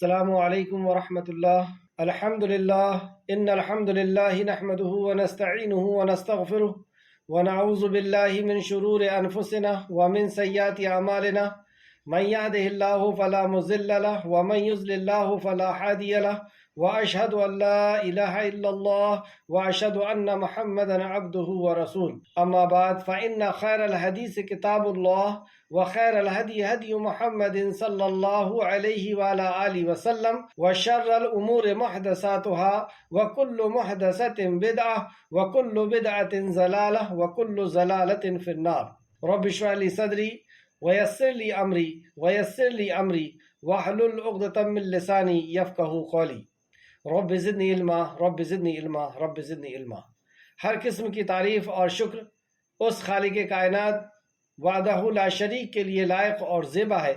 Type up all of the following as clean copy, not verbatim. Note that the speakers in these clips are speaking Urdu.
السلام علیکم ورحمۃ اللہ۔ الحمد للہ ان الحمد للہ نحمده ونستعینه ونستغفره ونعوذ باللہ من شرور انفسنا ومن سیئات اعمالنا من يهده الله فلا مضل له ومن يضلل الله فلا هادي له واشهد ان لا اله الا الله واشهد ان محمدا عبده ورسوله اما بعد فان خير الحديث كتاب الله وخير الهدي هدي محمد صلى الله عليه وعلى آله وسلم وشر الأمور محدثاتها وكل محدثة بدعة وكل بدعة ضلالة وكل ضلالة في النار رب اشرح لي صدري ويسر لي أمري واحلل عقدة من لساني يفقهوا قولي رب زدني علما رب زدني علما رب زدني علما۔ ہر قسم کی تعریف اور شکر اس خالق کائنات وحدہ لا شریک کے لیے لائق اور زیبا ہے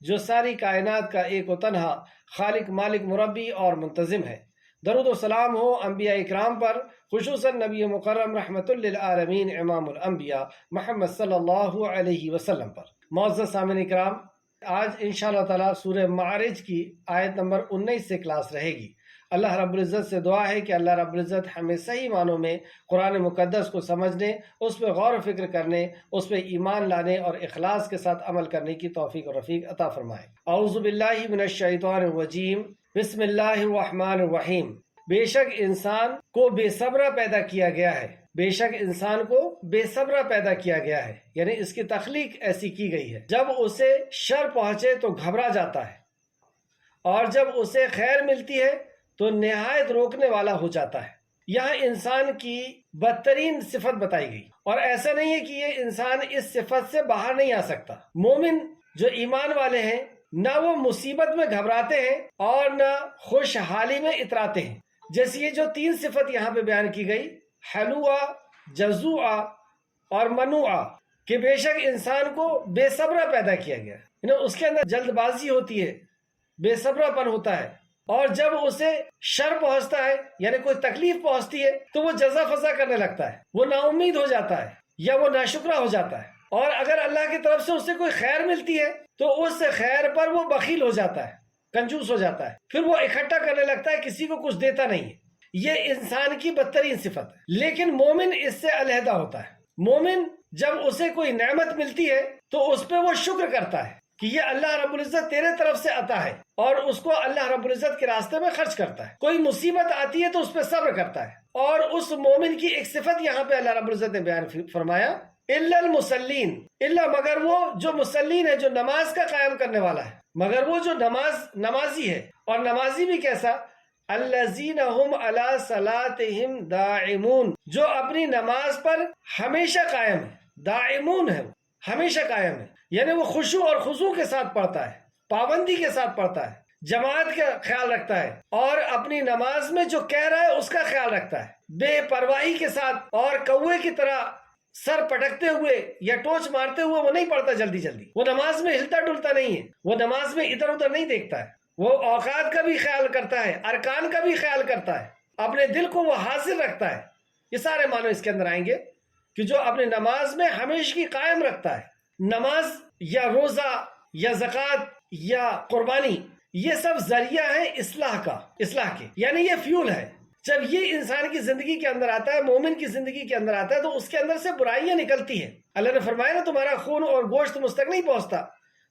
جو ساری کائنات کا ایک و تنہا خالق مالک مربی اور منتظم ہے۔ درود و سلام ہو انبیاء اکرام پر، خصوصاً نبی مکرم رحمت للعالمین امام الانبیاء محمد صلی اللہ علیہ وسلم پر۔ معزز سامعین اکرام، آج انشاءاللہ تعالی سورہ معارج کی آیت نمبر 19 سے کلاس رہے گی۔ اللہ رب العزت سے دعا ہے کہ اللہ رب العزت ہمیں صحیح معنوں میں قرآن مقدس کو سمجھنے، اس پہ غور و فکر کرنے، اس پہ ایمان لانے اور اخلاص کے ساتھ عمل کرنے کی توفیق و رفیق عطا فرمائے۔ اعوذ باللہ من الشیطان الرجیم، بسم اللہ الرحمن الرحیم۔ بے شک انسان کو بے صبرہ پیدا کیا گیا ہے، بے شک انسان کو بے صبرہ پیدا کیا گیا ہے، یعنی اس کی تخلیق ایسی کی گئی ہے۔ جب اسے شر پہنچے تو گھبرا جاتا ہے، اور جب اسے خیر ملتی ہے تو نہایت روکنے والا ہو جاتا ہے۔ یہاں انسان کی بدترین صفت بتائی گئی، اور ایسا نہیں ہے کہ یہ انسان اس صفت سے باہر نہیں آ سکتا۔ مومن جو ایمان والے ہیں، نہ وہ مصیبت میں گھبراتے ہیں اور نہ خوشحالی میں اتراتے ہیں۔ جیسے یہ جو تین صفت یہاں پہ بیان کی گئی، حلوہ، جزوعہ اور منوعہ، کہ بے شک انسان کو بے صبرہ پیدا کیا گیا، یعنی اس کے اندر جلد بازی ہوتی ہے، بے صبرہ پن ہوتا ہے، اور جب اسے شر پہنچتا ہے یعنی کوئی تکلیف پہنچتی ہے تو وہ جزا فضا کرنے لگتا ہے، وہ نا امید ہو جاتا ہے یا وہ ناشکرا ہو جاتا ہے۔ اور اگر اللہ کی طرف سے اسے کوئی خیر ملتی ہے تو اس خیر پر وہ بخیل ہو جاتا ہے، کنجوس ہو جاتا ہے، پھر وہ اکٹھا کرنے لگتا ہے، کسی کو کچھ دیتا نہیں ہے۔ یہ انسان کی بدترین صفت ہے۔ لیکن مومن اس سے علیحدہ ہوتا ہے۔ مومن جب اسے کوئی نعمت ملتی ہے تو اس پہ وہ شکر کرتا ہے کہ یہ اللہ رب العزت تیرے طرف سے عطا ہے، اور اس کو اللہ رب العزت کے راستے میں خرچ کرتا ہے۔ کوئی مصیبت آتی ہے تو اس پہ صبر کرتا ہے۔ اور اس مومن کی ایک صفت یہاں پہ اللہ رب العزت نے بیان فرمایا، الا المصلین، الا مگر وہ جو مصلین ہے، جو نماز کا قائم کرنے والا ہے، مگر وہ جو نمازی ہے، اور نمازی بھی کیسا، الذین هم علی صلاتہم داعمون، جو اپنی نماز پر ہمیشہ قائم ہے، داعمون ہے، ہمیشہ قائم ہے، یعنی وہ خشوع اور خضوع کے ساتھ پڑھتا ہے، پابندی کے ساتھ پڑھتا ہے، جماعت کا خیال رکھتا ہے، اور اپنی نماز میں جو کہہ رہا ہے اس کا خیال رکھتا ہے، بے پرواہی کے ساتھ، اور کوے کی طرح سر پٹکتے ہوئے یا ٹوچ مارتے ہوئے وہ نہیں پڑھتا جلدی، وہ نماز میں ہلتا ڈلتا نہیں ہے، وہ نماز میں ادھر ادھر نہیں دیکھتا ہے، وہ اوقات کا بھی خیال کرتا ہے، ارکان کا بھی خیال کرتا ہے، اپنے دل کو وہ حاضر رکھتا ہے۔ یہ سارے معنی اس کے اندر آئیں گے کہ جو اپنے نماز میں ہمیشگی قائم رکھتا ہے۔ نماز یا روزہ یا زکوٰۃ یا قربانی، یہ سب ذریعہ ہے اصلاح کے، یعنی یہ فیول ہے۔ جب یہ انسان کی زندگی کے اندر آتا ہے، مومن کی زندگی کے اندر آتا ہے، تو اس کے اندر سے برائیاں نکلتی ہیں۔ اللہ نے فرمایا نا، تمہارا خون اور گوشت مجھ تک نہیں پہنچتا،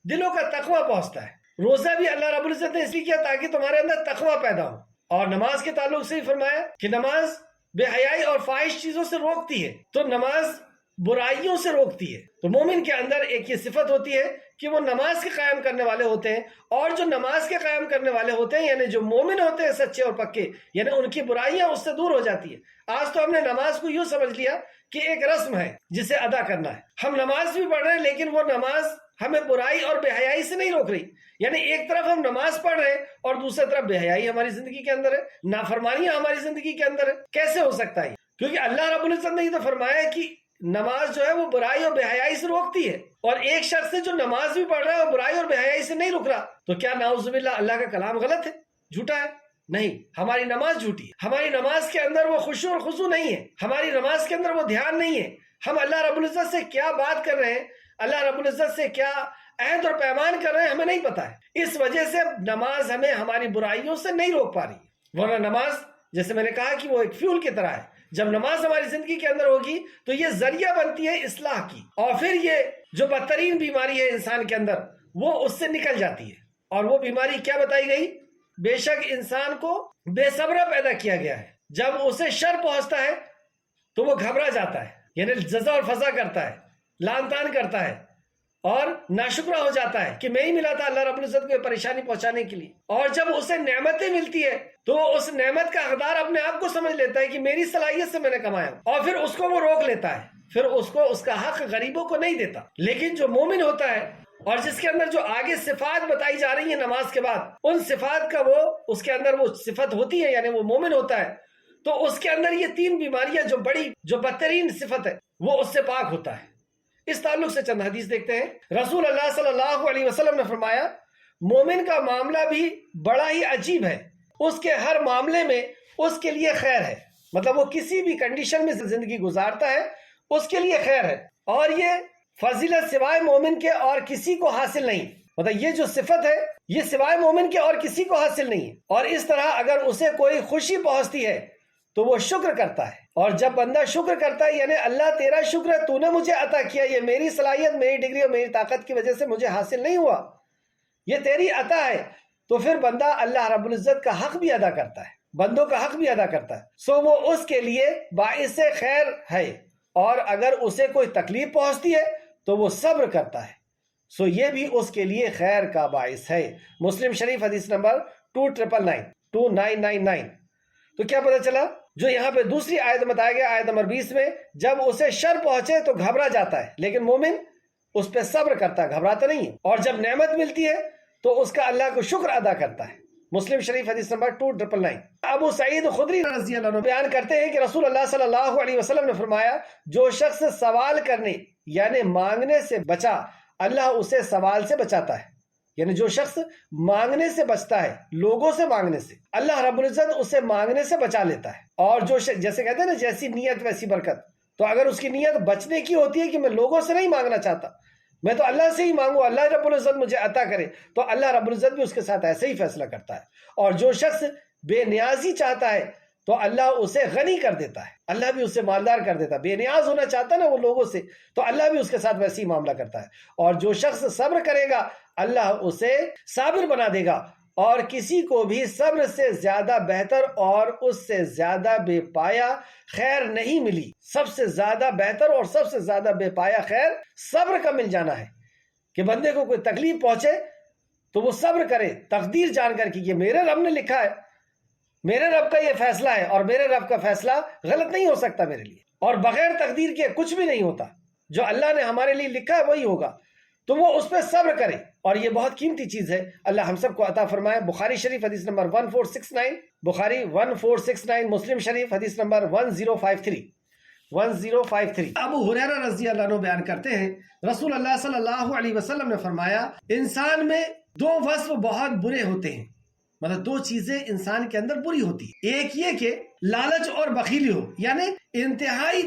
دلوں کا تقویٰ پہنچتا ہے۔ روزہ بھی اللہ رب العزت نے اس لیے کیا تاکہ تمہارے اندر تقویٰ پیدا ہو، اور نماز کے تعلق سے ہی فرمایا کہ نماز بے حیائی اور فاحش چیزوں سے روکتی ہے، تو نماز برائیوں سے روکتی ہے۔ تو مومن کے اندر ایک یہ صفت ہوتی ہے کہ وہ نماز کے قائم کرنے والے ہوتے ہیں، اور جو نماز کے قائم کرنے والے ہوتے ہیں، یعنی جو مومن ہوتے ہیں سچے اور پکے، یعنی ان کی برائیاں اس سے دور ہو جاتی ہیں۔ آج تو ہم نے نماز کو یوں سمجھ لیا کہ ایک رسم ہے جسے ادا کرنا ہے۔ ہم نماز بھی پڑھ رہے ہیں، لیکن وہ نماز ہمیں برائی اور بے حیائی سے نہیں روک رہی، یعنی ایک طرف ہم نماز پڑھ رہے ہیں اور دوسری طرف بے حیائی ہماری زندگی کے اندر ہے، نافرمانیاں ہماری زندگی کے اندر ہے۔ کیسے ہو سکتا ہے؟ کیونکہ اللہ رب العزت نے یہ تو فرمایا ہے کہ نماز جو ہے وہ برائی اور بے حیائی سے روکتی ہے، اور ایک شخص سے جو نماز بھی پڑھ رہا ہے اور برائی اور بے حیائی سے نہیں رک رہا، تو کیا نعوذ باللہ اللہ کا کلام غلط ہے، جھوٹا ہے؟ نہیں، ہماری نماز جھوٹی ہے۔ ہماری نماز کے اندر وہ خشوع اور خضوع نہیں ہے، ہماری نماز کے اندر وہ دھیان نہیں ہے۔ ہم اللہ رب العزت سے کیا بات کر رہے ہیں، اللہ رب العزت سے کیا عہد اور پیمان کر رہے ہیں ہمیں نہیں پتا ہے. اس وجہ سے نماز ہمیں ہماری برائیوں سے نہیں روک پا رہی. ورنہ نماز جیسے میں نے کہا کہ وہ ایک فیول کی طرح ہے. جب نماز ہماری زندگی کے اندر ہوگی تو یہ ذریعہ بنتی ہے اصلاح کی, اور پھر یہ جو بدترین بیماری ہے انسان کے اندر وہ اس سے نکل جاتی ہے. اور وہ بیماری کیا بتائی گئی؟ بے شک انسان کو بے صبرہ پیدا کیا گیا ہے. جب اسے شر پہنچتا ہے تو وہ گھبرا جاتا ہے, یعنی جزا اور فضا کرتا ہے, لان تان کرتا ہے اور ناشکرہ ہو جاتا ہے کہ میں ہی ملا تھا اللہ رب العزت کو پریشانی پہنچانے کے لیے. اور جب اسے نعمتیں ملتی ہے تو اس نعمت کا حقدار اپنے آپ کو سمجھ لیتا ہے کہ میری صلاحیت سے میں نے کمایا, اور پھر اس کو وہ روک لیتا ہے, پھر اس کو اس کا حق غریبوں کو نہیں دیتا. لیکن جو مومن ہوتا ہے اور جس کے اندر جو آگے صفات بتائی جا رہی ہیں نماز کے بعد, ان صفات کا وہ اس کے اندر وہ صفت ہوتی ہے, یعنی وہ مومن ہوتا ہے, تو اس کے اندر یہ تین بیماریاں جو بدترین صفت ہے وہ اس سے پاک ہوتا ہے. اس تعلق سے چند حدیث دیکھتے ہیں. رسول اللہ صلی اللہ علیہ وسلم نے فرمایا مومن کا معاملہ بھی بڑا ہی عجیب ہے, اس کے ہر معاملے میں اس کے لیے خیر ہے. مطلب وہ کسی بھی کنڈیشن میں زندگی گزارتا ہے اس کے لیے خیر ہے, اور یہ فضیلت سوائے مومن کے اور کسی کو حاصل نہیں. مطلب یہ جو صفت ہے یہ سوائے مومن کے اور کسی کو حاصل نہیں ہے. اور اس طرح اگر اسے کوئی خوشی پہنچتی ہے تو وہ شکر کرتا ہے, اور جب بندہ شکر کرتا ہے یعنی اللہ تیرا شکر ہے, تو نے مجھے عطا کیا, یہ میری صلاحیت, میری ڈگری اور میری طاقت کی وجہ سے مجھے حاصل نہیں ہوا, یہ تیری عطا ہے, تو پھر بندہ اللہ رب العزت کا حق بھی ادا کرتا ہے, بندوں کا حق بھی ادا کرتا ہے. سو وہ اس کے لیے باعث خیر ہے, اور اگر اسے کوئی تکلیف پہنچتی ہے تو وہ صبر کرتا ہے, سو یہ بھی اس کے لیے خیر کا باعث ہے. مسلم شریف حدیث نمبر 2999. تو کیا پتہ چلا؟ جو یہاں پہ دوسری آیت بتایا گیا, آیت نمبر 20 میں, جب اسے شر پہنچے تو گھبرا جاتا ہے, لیکن مومن اس پہ صبر کرتا ہے, گھبراتا نہیں ہے, اور جب نعمت ملتی ہے تو اس کا اللہ کو شکر ادا کرتا ہے. مسلم شریف حدیث نمبر 2999. ابو سعید خدری رضی اللہ عنہ بیان کرتے ہیں کہ رسول اللہ صلی اللہ علیہ وسلم نے فرمایا جو شخص سوال کرنے یعنی مانگنے سے بچا, اللہ اسے سوال سے بچاتا ہے. یعنی جو شخص مانگنے سے بچتا ہے, لوگوں سے مانگنے سے, اللہ رب العزت اسے مانگنے سے بچا لیتا ہے. اور جو جیسے کہتے ہیں نا جیسی نیت ویسی برکت, تو اگر اس کی نیت بچنے کی ہوتی ہے کہ میں لوگوں سے نہیں مانگنا چاہتا, میں تو اللہ سے ہی مانگوں, اللہ رب العزت مجھے عطا کرے, تو اللہ رب العزت بھی اس کے ساتھ ایسے ہی فیصلہ کرتا ہے. اور جو شخص بے نیازی چاہتا ہے تو اللہ اسے غنی کر دیتا ہے, اللہ بھی اسے مالدار کر دیتا ہے. بے نیاز ہونا چاہتا نا وہ لوگوں سے, تو اللہ بھی اس کے ساتھ ویسے ہی معاملہ کرتا ہے. اور جو شخص صبر کرے گا اللہ اسے صابر بنا دے گا, اور کسی کو بھی صبر سے زیادہ بہتر اور اس سے زیادہ بے پایا خیر نہیں ملی. سب سے زیادہ بہتر اور سب سے زیادہ بے پایا خیر صبر کا مل جانا ہے, کہ بندے کو کوئی تکلیف پہنچے تو وہ صبر کرے, تقدیر جان کر کہ یہ میرے رب نے لکھا ہے, میرے رب کا یہ فیصلہ ہے, اور میرے رب کا فیصلہ غلط نہیں ہو سکتا میرے لیے, اور بغیر تقدیر کے کچھ بھی نہیں ہوتا, جو اللہ نے ہمارے لیے لکھا ہے وہی ہوگا, تو وہ اس پہ صبر کرے. اور یہ بہت قیمتی چیز ہے, اللہ ہم سب کو عطا فرمائے. بخاری شریف حدیث نمبر 1469, بخاری 1469, مسلم شریف حدیث نمبر 1053. ابو ہریرہ رضی اللہ عنہ بیان کرتے ہیں رسول اللہ صلی اللہ علیہ وسلم نے فرمایا انسان میں دو وصف بہت برے ہوتے ہیں. مطلب دو چیزیں انسان کے اندر بری ہوتی ہیں. ایک یہ کہ لالچ اور بخیلی ہو, یعنی انتہائی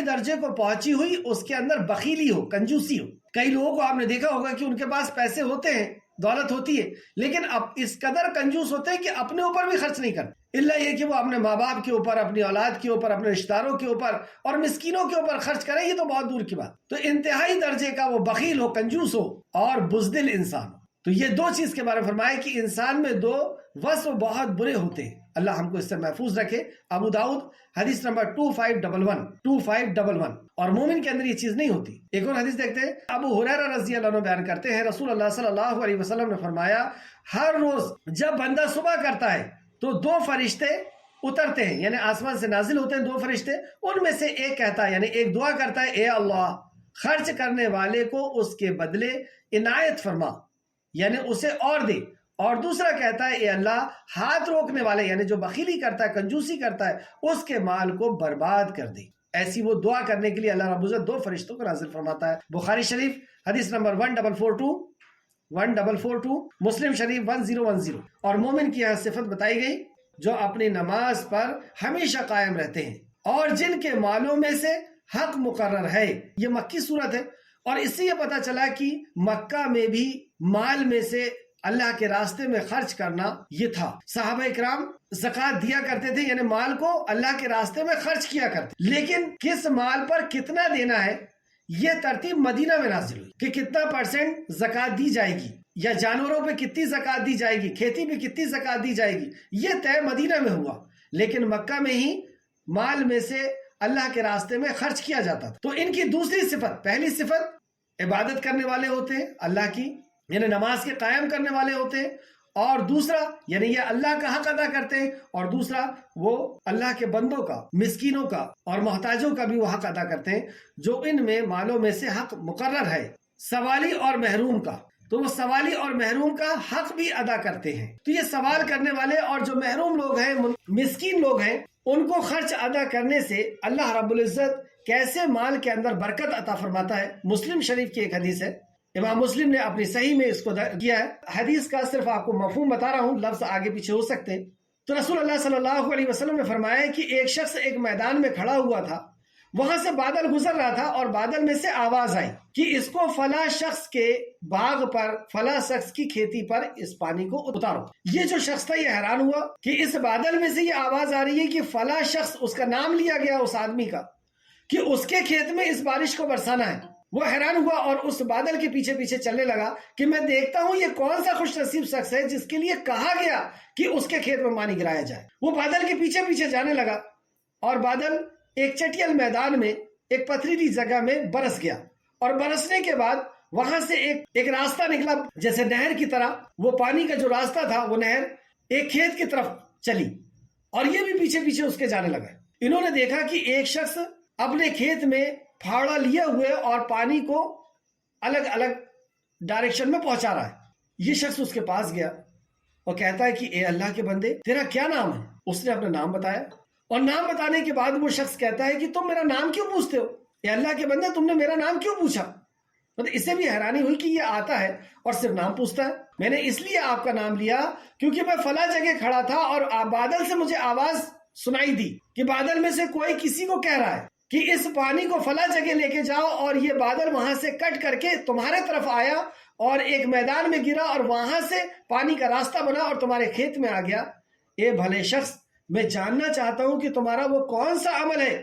درجے کو پہنچی ہوئی اس کے اندر بخیلی ہو, کنجوسی ہو. کئی لوگوں کو آپ نے دیکھا ہوگا کہ ان کے پاس پیسے ہوتے ہیں, دولت ہوتی ہے, لیکن اب اس قدر کنجوس ہوتے ہیں کہ اپنے اوپر بھی خرچ نہیں کرتے, الا یہ کہ وہ اپنے ماں باپ کے اوپر, اپنی اولاد کے اوپر, اپنے رشتہ داروں کے اوپر اور مسکینوں کے اوپر خرچ کریں, یہ تو بہت دور کی بات. تو انتہائی درجے کا وہ بخیل ہو, کنجوس ہو اور بزدل انسان ہو. تو یہ دو چیز کے بارے میں فرمایا کہ انسان میں دو وصف بہت برے ہوتے ہیں. اللہ ہم کو اس سے محفوظ رکھے. ابو داؤد حدیث نمبر 2511. اور مومن کے اندر یہ چیز نہیں ہوتی. ایک اور حدیث دیکھتے ہیں. ابو ہریرہ رضی اللہ عنہ بیان کرتے ہیں رسول اللہ صلی اللہ علیہ وسلم نے فرمایا ہر روز جب بندہ صبح کرتا ہے تو دو فرشتے اترتے ہیں, یعنی آسمان سے نازل ہوتے ہیں دو فرشتے. ان میں سے ایک کہتا ہے, یعنی ایک دعا کرتا ہے, اے اللہ خرچ کرنے والے کو اس کے بدلے عنایت فرما, یعنی اسے اور دے. اور دوسرا کہتا ہے, اے اللہ ہاتھ روکنے والے, یعنی جو بخیلی کرتا ہے, کنجوسی کرتا ہے, اس کے مال کو برباد کر دے. ایسی وہ دعا کرنے کے لیے اللہ رب العزت دو فرشتوں کو نازل فرماتا ہے. بخاری شریف حدیث نمبر 1442, مسلم شریف 1010. اور مومن کی یہاں صفت بتائی گئی جو اپنی نماز پر ہمیشہ قائم رہتے ہیں اور جن کے مالوں میں سے حق مقرر ہے. یہ مکی صورت ہے, اور اس سے یہ پتا چلا کہ مکہ میں بھی مال میں سے اللہ کے راستے میں خرچ کرنا یہ تھا. صحابہ اکرام زکوٰۃ دیا کرتے تھے، یعنی مال کو اللہ کے راستے میں خرچ کیا کرتے، لیکن کس مال پر کتنا دینا ہے یہ ترتیب مدینہ میں نازل ہوئی کہ کتنا % زکوٰۃ دی جائے گی، یا جانوروں پہ کتنی زکوٰۃ دی جائے گی، کھیتی پہ کتنی زکوٰۃ دی جائے گی، یہ طے مدینہ میں ہوا. لیکن مکہ میں ہی مال میں سے اللہ کے راستے میں خرچ کیا جاتا تھا. تو ان کی دوسری صفت، پہلی صفت عبادت کرنے والے ہوتے ہیں اللہ کی، یعنی نماز کے قائم کرنے والے ہوتے ہیں، اور دوسرا یعنی یہ اللہ کا حق ادا کرتے ہیں، اور دوسرا وہ اللہ کے بندوں کا، مسکینوں کا اور محتاجوں کا بھی وہ حق ادا کرتے ہیں جو ان میں مالوں میں سے حق مقرر ہے. سوالی اور محروم کا، تو وہ سوالی اور محروم کا حق بھی ادا کرتے ہیں. تو یہ سوال کرنے والے اور جو محروم لوگ ہیں، مسکین لوگ ہیں، ان کو خرچ ادا کرنے سے اللہ رب العزت کیسے مال کے اندر برکت عطا فرماتا ہے. مسلم شریف کی ایک حدیث ہے، امام مسلم نے اپنی صحیح میں اس کو کیا ہے. حدیث کا صرف آپ کو مفہوم بتا رہا ہوں، لفظ آگے پیچھے ہو سکتے ہیں. تو رسول اللہ صلی اللہ علیہ وسلم نے فرمایا کہ ایک شخص ایک میدان میں کھڑا ہوا تھا، وہاں سے بادل گزر رہا تھا اور بادل میں سے آواز آئی کہ اس کو فلاں شخص کے باغ پر، فلاں شخص کی کھیتی پر اس پانی کو اتارو. یہ جو شخص تھا یہ حیران ہوا کہ اس بادل میں سے یہ آواز آ رہی ہے کہ فلاں شخص، اس کا نام لیا گیا اس آدمی کا، کہ اس کے کھیت میں اس بارش کو برسانا ہے. وہ حیران ہوا اور اس بادل کے پیچھے پیچھے چلنے لگا کہ میں دیکھتا ہوں یہ کون سا خوش نصیب شخص ہے جس کے لیے کہا گیا کہ اس کے کھیت میں پانی گرایا جائے. وہ بادل کے پیچھے پیچھے جانے لگا اور بادل ایک چٹیل میدان میں، ایک پتھریلی جگہ میں برس گیا، اور برسنے کے بعد وہاں سے ایک راستہ نکلا جیسے نہر کی طرح. وہ پانی کا جو راستہ تھا وہ نہر ایک کھیت کی طرف چلی اور یہ بھی پیچھے پیچھے اس کے جانے لگا. انہوں نے دیکھا کہ ایک شخص اپنے کھیت میں پھاوڑا لیے ہوئے اور پانی کو الگ الگ ڈائریکشن میں پہنچا رہا ہے. یہ شخص اس کے پاس گیا اور کہتا ہے کہ اے اللہ کے بندے، تیرا کیا نام ہے؟ اس نے اپنا نام بتایا، اور نام بتانے کے بعد وہ شخص کہتا ہے کہ تم میرا نام کیوں پوچھتے ہو؟ اے اللہ کے بندے، تم نے میرا نام کیوں پوچھا؟ مطلب اسے بھی حیرانی ہوئی کہ یہ آتا ہے اور صرف نام پوچھتا ہے. میں نے اس لیے آپ کا نام لیا کیونکہ میں فلاں جگہ کھڑا تھا اور بادل سے مجھے آواز سنائی دی کہ بادل میں سے کوئی کسی کو کہہ رہا ہے کہ اس پانی کو فلاں جگہ لے کے جاؤ، اور یہ بادل وہاں سے کٹ کر کے تمہارے طرف آیا اور ایک میدان میں گرا اور وہاں سے پانی کا راستہ بنا اور تمہارے کھیت میں آ گیا. اے بھلے شخص، میں جاننا چاہتا ہوں کہ تمہارا وہ کون سا عمل ہے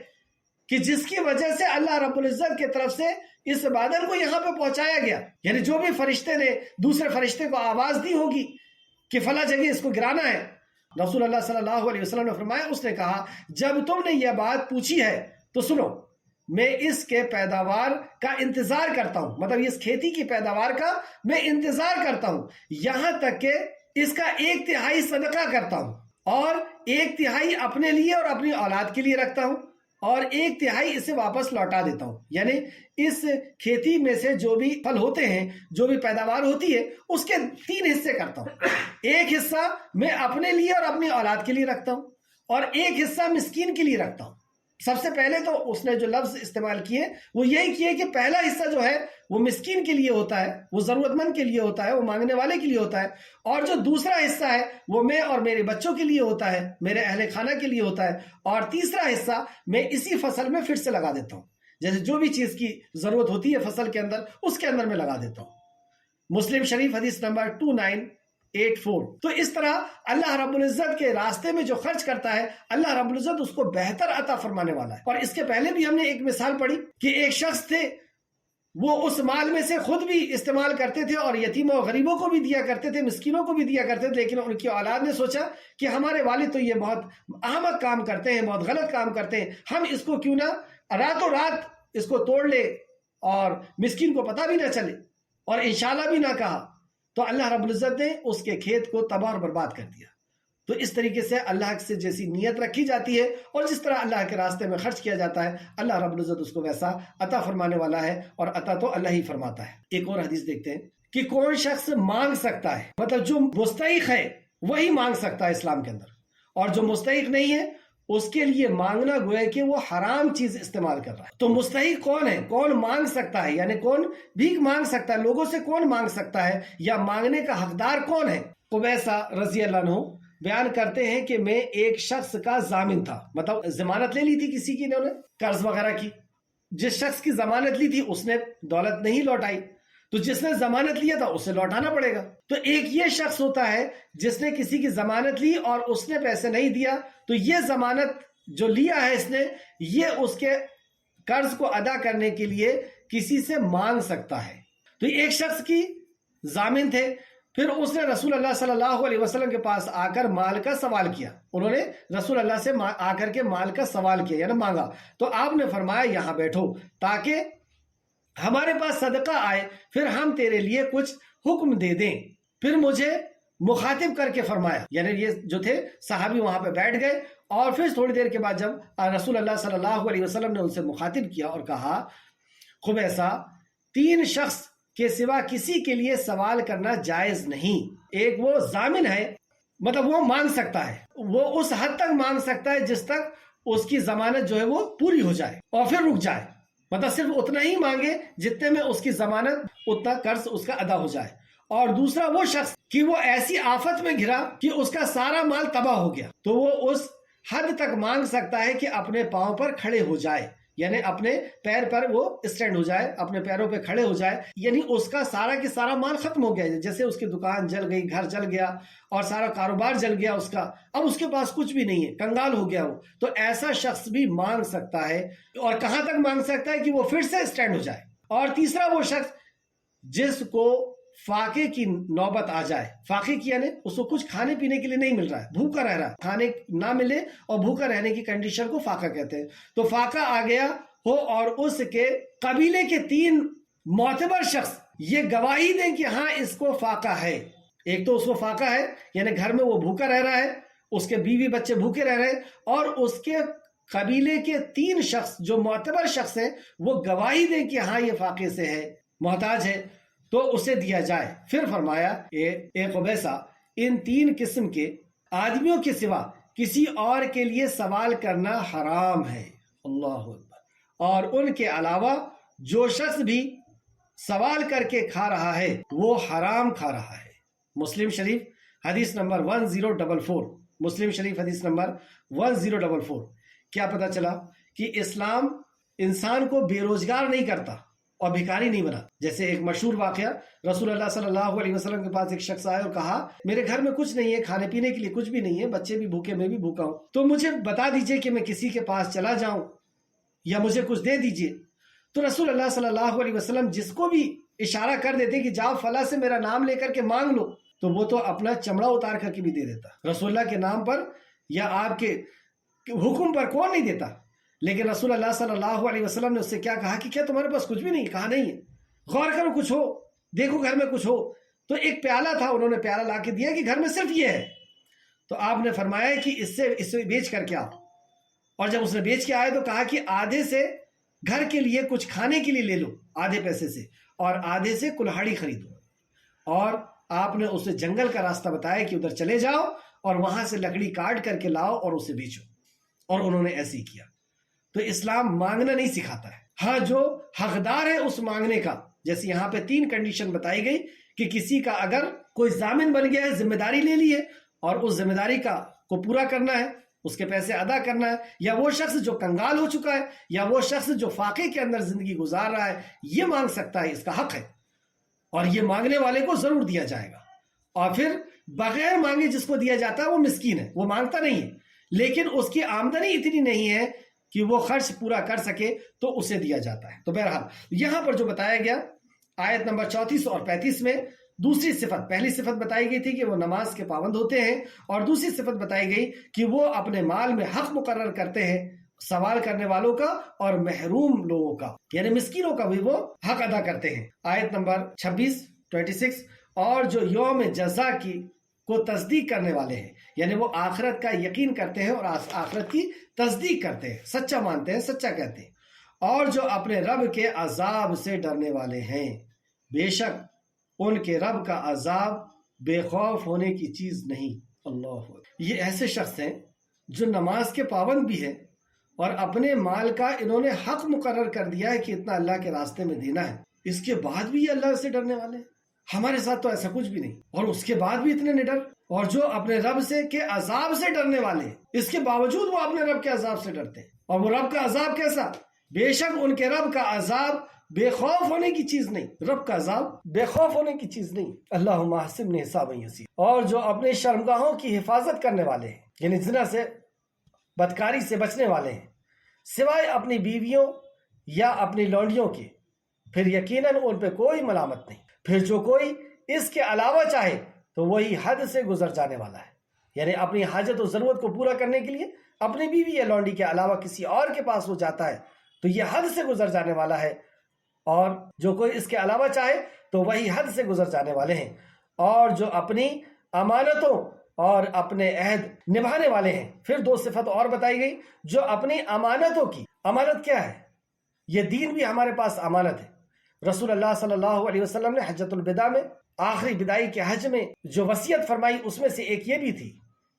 کہ جس کی وجہ سے اللہ رب العزت کی طرف سے اس بادل کو یہاں پہ پہنچایا گیا. یعنی جو بھی فرشتے نے دوسرے فرشتے کو آواز دی ہوگی کہ فلاں جگہ اس کو گرانا ہے. رسول اللہ صلی اللہ علیہ وسلم نے فرمایا، اس نے کہا جب تم نے یہ بات پوچھی ہے تو سنو، میں اس کے پیداوار کا انتظار کرتا ہوں، مطلب اس کھیتی کی پیداوار کا میں انتظار کرتا ہوں، یہاں تک کہ اس کا 1/3 صدقہ کرتا ہوں، اور 1/3 اپنے لیے اور اپنی اولاد کے لیے رکھتا ہوں، اور 1/3 اسے واپس لوٹا دیتا ہوں. یعنی اس کھیتی میں سے جو بھی پھل ہوتے ہیں، جو بھی پیداوار ہوتی ہے، اس کے 3 حصے کرتا ہوں. ایک حصہ میں اپنے لیے اور اپنی اولاد کے لیے رکھتا ہوں، اور ایک حصہ مسکین کے لیے رکھتا ہوں. سب سے پہلے تو اس نے جو لفظ استعمال کیے وہ یہی کیے کہ پہلا حصہ جو ہے وہ مسکین کے لیے ہوتا ہے، وہ ضرورت مند کے لیے ہوتا ہے، وہ مانگنے والے کے لیے ہوتا ہے، اور جو دوسرا حصہ ہے وہ میں اور میرے بچوں کے لیے ہوتا ہے، میرے اہل خانہ کے لیے ہوتا ہے، اور تیسرا حصہ میں اسی فصل میں پھر سے لگا دیتا ہوں. جیسے جو بھی چیز کی ضرورت ہوتی ہے فصل کے اندر، اس کے اندر میں لگا دیتا ہوں. مسلم شریف حدیث نمبر 2984. تو اس طرح اللہ رب العزت کے راستے میں جو خرچ کرتا ہے، اللہ رب العزت اس کو بہتر عطا فرمانے والا ہے. اور اس کے پہلے بھی ہم نے ایک مثال پڑھی کہ ایک شخص تھے، وہ اس مال میں سے خود بھی استعمال کرتے تھے اور یتیموں اور غریبوں کو بھی دیا کرتے تھے، مسکینوں کو بھی دیا کرتے تھے، لیکن ان کی اولاد نے سوچا کہ ہمارے والد تو یہ بہت احمق کام کرتے ہیں، بہت غلط کام کرتے ہیں، ہم اس کو کیوں نہ راتوں رات اس کو توڑ لے اور مسکین کو پتہ بھی نہ چلے اور انشاءاللہ بھی نہ کہا. تو اللہ رب العزت نے اس کے کھیت کو تباہ اور برباد کر دیا. تو اس طریقے سے اللہ سے جیسی نیت رکھی جاتی ہے اور جس طرح اللہ کے راستے میں خرچ کیا جاتا ہے، اللہ رب العزت اس کو ویسا عطا فرمانے والا ہے، اور عطا تو اللہ ہی فرماتا ہے. ایک اور حدیث دیکھتے ہیں کہ کون شخص مانگ سکتا ہے، مطلب جو مستحق ہے وہی مانگ سکتا ہے اسلام کے اندر، اور جو مستحق نہیں ہے اس کے لیے مانگنا گویا کہ وہ حرام چیز استعمال کر رہا ہے. تو مستحق کون ہے، کون مانگ سکتا ہے، یعنی کون بھیک مانگ سکتا ہے، لوگوں سے کون مانگ سکتا ہے، یا مانگنے کا حقدار کون ہے. قبیصہ رضی اللہ عنہ بیان کرتے ہیں کہ میں ایک شخص کا ضامن تھا، مطلب ضمانت لے لی تھی کسی کی، انہوں نے قرض وغیرہ کی، جس شخص کی ضمانت لی تھی اس نے دولت نہیں لوٹائی، تو جس نے ضمانت لیا تھا اسے لوٹانا پڑے گا۔ تو ایک یہ شخص ہوتا ہے جس نے کسی کی ضمانت لی اور اس نے پیسے نہیں دیا، تو یہ ضمانت جو لیا ہے اس نے، یہ اس کے قرض کو ادا کرنے کے لیے کسی سے مانگ سکتا ہے۔ تو ایک شخص کی ضامن تھے، پھر اس نے رسول اللہ صلی اللہ علیہ وسلم کے پاس آ کر مال کا سوال کیا، انہوں نے رسول اللہ سے آ کر کے مال کا سوال کیا یعنی مانگا، تو آپ نے فرمایا یہاں بیٹھو تاکہ ہمارے پاس صدقہ آئے، پھر ہم تیرے لیے کچھ حکم دے دیں۔ پھر مجھے مخاطب کر کے فرمایا، یعنی یہ جو تھے صحابی وہاں پہ بیٹھ گئے، اور پھر تھوڑی دیر کے بعد جب رسول اللہ صلی اللہ علیہ وسلم نے ان سے مخاطب کیا اور کہا خبیثہ 3 شخص کے سوا کسی کے لیے سوال کرنا جائز نہیں۔ ایک وہ ضامن ہے، مطلب وہ مانگ سکتا ہے، وہ اس حد تک مانگ سکتا ہے جس تک اس کی ضمانت جو ہے وہ پوری ہو جائے اور پھر رک جائے، مطلب صرف اتنا ہی مانگے جتنے میں اس کی ضمانت اتنا قرض اس کا ادا ہو جائے۔ اور دوسرا وہ شخص کہ وہ ایسی آفت میں گھرا کہ اس کا سارا مال تباہ ہو گیا، تو وہ اس حد تک مانگ سکتا ہے کہ اپنے پاؤں پر کھڑے ہو جائے، یعنی اپنے پیر پر وہ اسٹینڈ ہو جائے، اپنے پیروں پہ کھڑے ہو جائے، یعنی اس کا سارا کی سارا مال ختم ہو گیا، جیسے اس کی دکان جل گئی، گھر جل گیا اور سارا کاروبار جل گیا اس کا، اب اس کے پاس کچھ بھی نہیں ہے، کنگال ہو گیا وہ، تو ایسا شخص بھی مانگ سکتا ہے۔ اور کہاں تک مانگ سکتا ہے کہ وہ پھر سے اسٹینڈ ہو جائے۔ اور تیسرا وہ شخص جس کو فاقے کی نوبت آ جائے، فاقے کی یعنی اس کو کچھ کھانے پینے کے لیے نہیں مل رہا ہے، بھوکا رہ رہا ہے، کھانے نہ ملے اور بھوکا رہنے کی کنڈیشن کو فاقہ کہتے ہیں، تو فاقہ آ گیا ہو اور اس کے قبیلے کے 3 معتبر شخص یہ گواہی دیں کہ ہاں اس کو فاقہ ہے۔ ایک تو اس کو فاقہ ہے یعنی گھر میں وہ بھوکا رہ رہا ہے، اس کے بیوی بچے بھوکے رہ رہے ہیں، اور اس کے قبیلے کے 3 شخص جو معتبر شخص ہیں وہ گواہی دیں کہ ہاں یہ فاقے سے ہے، محتاج ہے، تو اسے دیا جائے۔ پھر فرمایا اے قبیصہ، ان 3 قسم کے آدمیوں کے سوا کسی اور کے لیے سوال کرنا حرام ہے، اللہ اکبر، اور ان کے علاوہ جو شخص بھی سوال کر کے کھا رہا ہے وہ حرام کھا رہا ہے۔ مسلم شریف حدیث نمبر 1044، مسلم شریف حدیث نمبر 1044۔ کیا پتہ چلا کہ اسلام انسان کو بے روزگار نہیں کرتا اور بھکاری نہیں بنا۔ جیسے ایک مشہور واقعہ، رسول اللہ صلی اللہ علیہ وسلم کے پاس ایک شخص آیا اور کہا میرے گھر میں کچھ نہیں ہے، کھانے پینے کے لیے کچھ بھی نہیں ہے، بچے بھی بھوکے، میں بھی بھوکا ہوں، تو مجھے بتا دیجئے کہ میں کسی کے پاس چلا جاؤں یا مجھے کچھ دے دیجئے۔ تو رسول اللہ صلی اللہ علیہ وسلم جس کو بھی اشارہ کر دیتے کہ جاؤ فلاں سے میرا نام لے کر کے مانگ لو، تو وہ تو اپنا چمڑا اتار کر کے بھی دے دیتا۔ رسول اللہ کے نام پر یا آپ کے حکم پر کون نہیں دیتا؟ لیکن رسول اللہ صلی اللہ علیہ وسلم نے اس سے کیا کہا کہ کیا تمہارے پاس کچھ بھی نہیں؟ کہا نہیں ہے، غور کرو کچھ ہو، دیکھو گھر میں کچھ ہو۔ تو ایک پیالہ تھا، انہوں نے پیالہ لا کے دیا کہ گھر میں صرف یہ ہے، تو آپ نے فرمایا کہ اسے بیچ کر کے آؤ۔ اور جب اس نے بیچ کے آئے تو کہا کہ آدھے سے گھر کے لیے کچھ کھانے کے لیے لے لو آدھے پیسے سے، اور آدھے سے کلہاڑی خریدو۔ اور آپ نے اسے جنگل کا راستہ بتایا کہ ادھر چلے جاؤ اور وہاں سے لکڑی کاٹ کر کے لاؤ اور اسے بیچو، اور انہوں نے ایسے ہی کیا۔ تو اسلام مانگنا نہیں سکھاتا ہے، ہاں جو حقدار ہے اس مانگنے کا، جیسے یہاں پہ 3 کنڈیشن بتائی گئی کہ کسی کا اگر کوئی ضامن بن گیا ہے، ذمہ داری لے لی ہے اور اس ذمہ داری کو پورا کرنا ہے، اس کے پیسے ادا کرنا ہے، یا وہ شخص جو کنگال ہو چکا ہے، یا وہ شخص جو فاقے کے اندر زندگی گزار رہا ہے، یہ مانگ سکتا ہے، اس کا حق ہے، اور یہ مانگنے والے کو ضرور دیا جائے گا۔ اور پھر بغیر مانگے جس کو دیا جاتا ہے وہ مسکین ہے، وہ مانگتا نہیں ہے، لیکن اس کی آمدنی اتنی نہیں ہے کہ وہ خرچ پورا کر سکے تو اسے دیا جاتا ہے۔ تو بہرحال یہاں پر جو بتایا گیا آیت نمبر 34 اور 35 میں دوسری صفت، پہلی صفت بتائی گئی تھی کہ وہ نماز کے پابند ہوتے ہیں، اور دوسری صفت بتائی گئی کہ وہ اپنے مال میں حق مقرر کرتے ہیں، سوال کرنے والوں کا اور محروم لوگوں کا، یعنی مسکینوں کا بھی وہ حق ادا کرتے ہیں۔ آیت نمبر 26 اور جو یوم جزا کو تصدیق کرنے والے ہیں، یعنی وہ آخرت کا یقین کرتے ہیں اور آخرت کی تصدیق کرتے ہیں، سچا مانتے ہیں، سچا کہتے ہیں، اور جو اپنے رب کے عذاب سے ڈرنے والے ہیں، بے شک ان کے رب کا عذاب بے خوف ہونے کی چیز نہیں۔ اللہ، یہ ایسے شخص ہیں جو نماز کے پابند بھی ہیں اور اپنے مال کا انہوں نے حق مقرر کر دیا ہے کہ اتنا اللہ کے راستے میں دینا ہے، اس کے بعد بھی یہ اللہ سے ڈرنے والے ہیں۔ ہمارے ساتھ تو ایسا کچھ بھی نہیں، اور اس کے بعد بھی اتنے نڈر، اور جو اپنے رب کے عذاب سے ڈرنے والے ہیں، اس کے باوجود وہ اپنے رب کے عذاب سے ڈرتے ہیں۔ اور وہ رب کا عذاب کیسا؟ بے شک ان کے رب کا عذاب بے خوف ہونے کی چیز نہیں، رب کا عذاب بے خوف ہونے کی چیز نہیں۔ اللہم احسبنی حسابا یسیرا۔ اور جو اپنے شرمگاہوں کی حفاظت کرنے والے ہیں، یعنی زنا سے، بدکاری سے بچنے والے ہیں، سوائے اپنی بیویوں یا اپنی لونڈیوں کے، پھر یقیناً ان پہ کوئی ملامت نہیں۔ پھر جو کوئی اس کے علاوہ چاہے تو وہی حد سے گزر جانے والا ہے، یعنی اپنی حاجت و ضرورت کو پورا کرنے کے لیے اپنی بیوی یا لونڈی کے علاوہ کسی اور کے پاس وہ جاتا ہے تو یہ حد سے گزر جانے والا ہے، اور جو کوئی اس کے علاوہ چاہے تو وہی حد سے گزر جانے والے ہیں۔ اور جو اپنی امانتوں اور اپنے عہد نبھانے والے ہیں۔ پھر دو صفت اور بتائی گئی، جو اپنی امانتوں کی، امانت کیا ہے؟ یہ دین بھی ہمارے پاس امانت ہے۔ رسول اللہ صلی اللہ علیہ وسلم نے حجۃ الوداع میں، آخری بدائی کے حج میں جو وصیت فرمائی اس میں سے ایک یہ بھی تھی